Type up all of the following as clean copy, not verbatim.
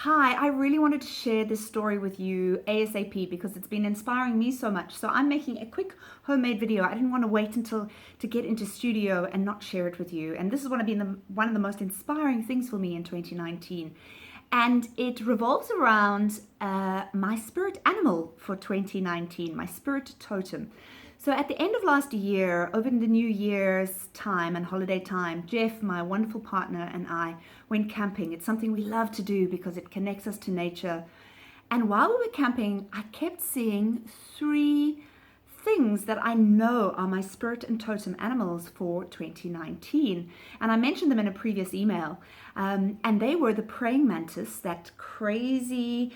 Hi, I really wanted to share this story with you ASAP because it's been inspiring me so much. So I'm making a quick homemade video. I didn't want to wait until to get into studio and not share it with you. And this is going to be one of the most inspiring things for me in 2019. And it revolves around my spirit animal for 2019, my spirit totem. So at the end of last year, over the New Year's time and holiday time, Jeff, my wonderful partner, and I went camping. It's something we love to do because it connects us to nature. And while we were camping, I kept seeing three things that I know are my spirit and totem animals for 2019. And I mentioned them in a previous email. And they were the praying mantis, that crazy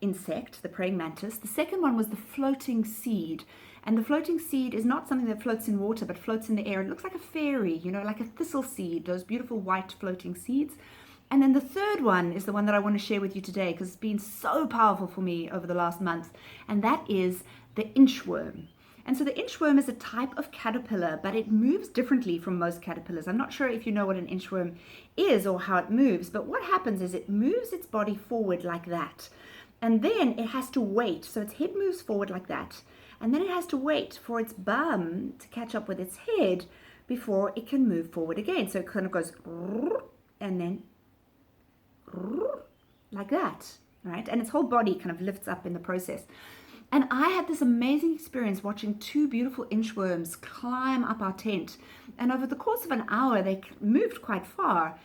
insect, the praying mantis. The second one was the floating seed. And the floating seed is not something that floats in water, but floats in the air. It looks like a fairy, like a thistle seed, those beautiful white floating seeds. And then the third one is the one that I want to share with you today because it's been so powerful for me over the last month. And that is the inchworm. And so the inchworm is a type of caterpillar, but it moves differently from most caterpillars. I'm not sure if you know what an inchworm is or how it moves, but what happens is it moves its body forward like that. And then it has to wait. So its head moves forward like that. And then it has to wait for its bum to catch up with its head before it can move forward again. So it kind of goes and then like that, right? And its whole body kind of lifts up in the process. And I had this amazing experience watching two beautiful inchworms climb up our tent. And over the course of an hour, they moved quite far.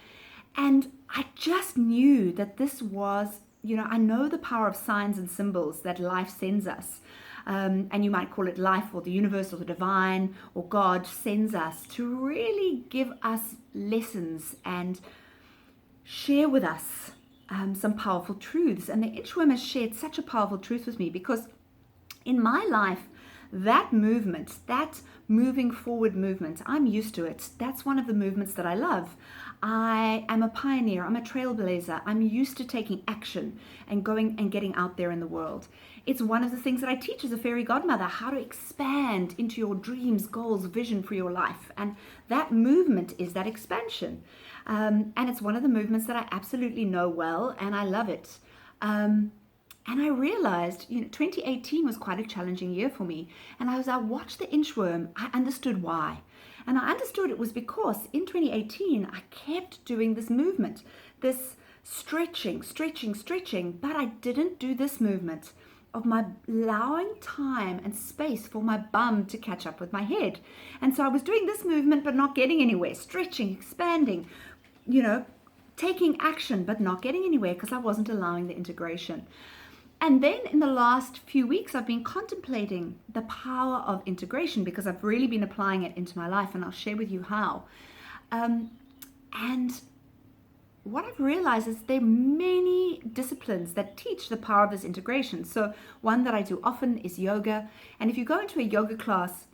And I just knew that this was, I know the power of signs and symbols that life sends us. And you might call it life or the universe or the divine or God sends us to really give us lessons and share with us some powerful truths. And the inchworm has shared such a powerful truth with me because in my life, that movement, that moving forward movement, I'm used to it. That's one of the movements that I love. I am a pioneer. I'm a trailblazer. I'm used to taking action and going and getting out there in the world. It's one of the things that I teach as a fairy godmother, how to expand into your dreams, goals, vision for your life. And that movement is that expansion. And it's one of the movements that I absolutely know well, and I love it. And I realized, 2018 was quite a challenging year for me. And as I watched the inchworm, I understood why. And I understood it was because in 2018, I kept doing this movement, this stretching, but I didn't do this movement of my allowing time and space for my bum to catch up with my head. And so I was doing this movement, but not getting anywhere, stretching, expanding, taking action, but not getting anywhere because I wasn't allowing the integration. And then in the last few weeks, I've been contemplating the power of integration because I've really been applying it into my life, and I'll share with you how. And what I've realized is there are many disciplines that teach the power of this integration. So one that I do often is yoga. And if you go into a yoga class,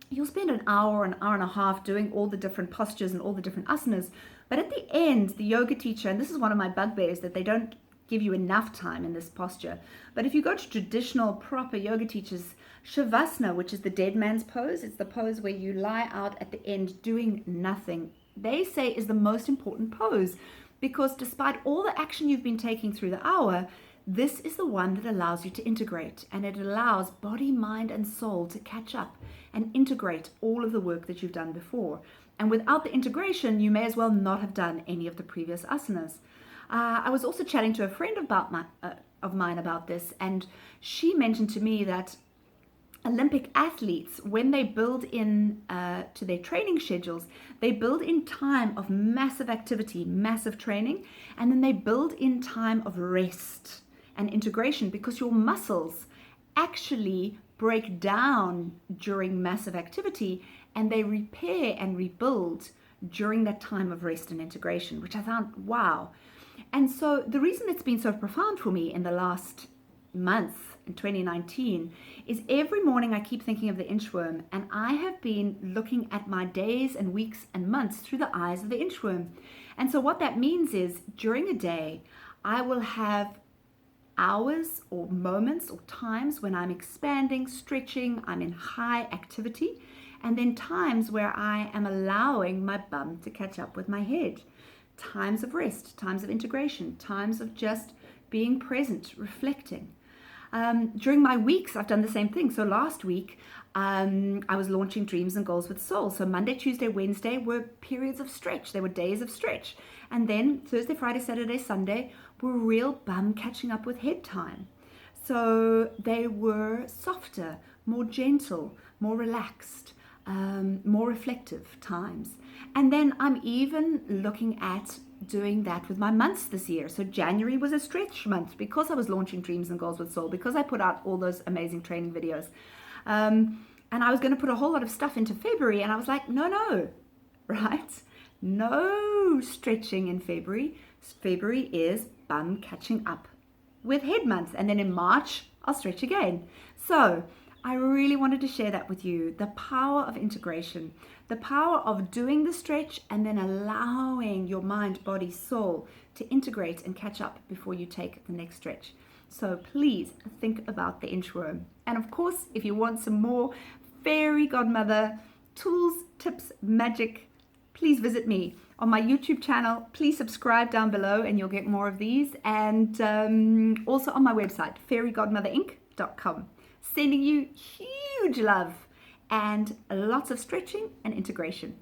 you'll spend an hour and a half doing all the different postures and all the different asanas. But at the end, the yoga teacher, and this is one of my bugbears, that they don't give you enough time in this posture. But if you go to traditional proper yoga teachers, Shavasana, which is the dead man's pose, it's the pose where you lie out at the end doing nothing, they say is the most important pose because despite all the action you've been taking through the hour, this is the one that allows you to integrate, and it allows body, mind, and soul to catch up and integrate all of the work that you've done before. And without the integration, you may as well not have done any of the previous asanas. I was also chatting to a friend of mine about this, and she mentioned to me that Olympic athletes, when they build in to their training schedules, they build in time of massive activity, massive training, and then they build in time of rest and integration because your muscles actually break down during massive activity and they repair and rebuild during that time of rest and integration, which I found wow. And so the reason it's been so profound for me in the last month in 2019 is every morning I keep thinking of the inchworm, and I have been looking at my days and weeks and months through the eyes of the inchworm. And so what that means is during a day, I will have hours or moments or times when I'm expanding, stretching, I'm in high activity, and then times where I am allowing my bum to catch up with my head. times of rest, times of integration, times of just being present, reflecting. During my weeks, I've done the same thing. So last week, I was launching Dreams and Goals with Soul. So Monday, Tuesday, Wednesday were periods of stretch. They were days of stretch. And then Thursday, Friday, Saturday, Sunday were real bum catching up with head time. So they were softer, more gentle, more relaxed, more reflective times. And then I'm even looking at doing that with my months this year. So January was a stretch month because I was launching Dreams and Goals with Soul, because I put out all those amazing training videos. And I was going to put a whole lot of stuff into February, and I was like, no, right? No stretching in February. February is bum catching up with head month. And then in March, I'll stretch again. So I really wanted to share that with you. The power of integration, the power of doing the stretch and then allowing your mind, body, soul to integrate and catch up before you take the next stretch. So please think about the inchworm. And of course, if you want some more fairy godmother tools, tips, magic, please visit me on my YouTube channel. Please subscribe down below and you'll get more of these. And also on my website, fairygodmotherinc.com. Sending you huge love and lots of stretching and integration.